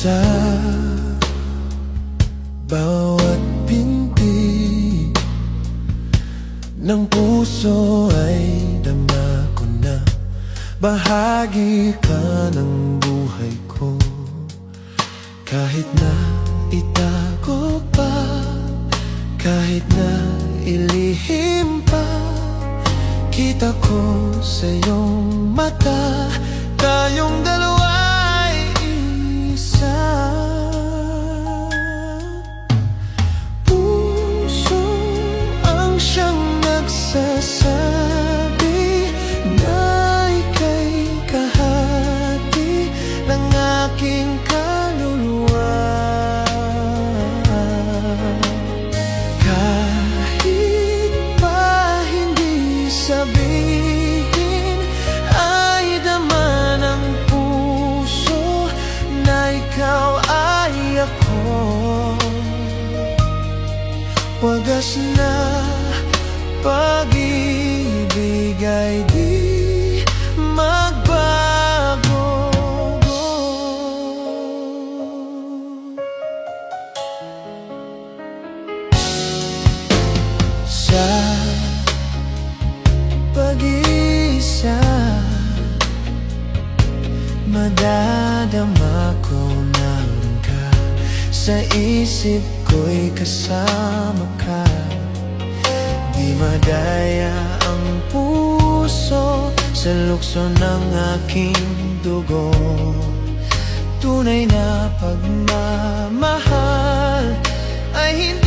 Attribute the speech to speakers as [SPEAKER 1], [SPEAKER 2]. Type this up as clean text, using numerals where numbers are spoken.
[SPEAKER 1] Sa bawat pinti ng puso ay dama ko na bahagi ka ng buhay ko. Kahit na itago pa, kahit na ilihim pa, kita ko sa iyong mata, tayong dalawa'y isa. Puso ang siyang nagsasabi na ika'y kahati ng aking kaluluwa. Kahit pa hindi sabihin, ay dama ng puso na ikaw ay ako. Wagas na pag-ibig ay di magbago. Sa pag-isa, madadama ko naroon ka. Sa isip ko'y kasama ka. Di madaya ang puso sa lukso ng aking dugo. Tunay na pagmamahal ay hindi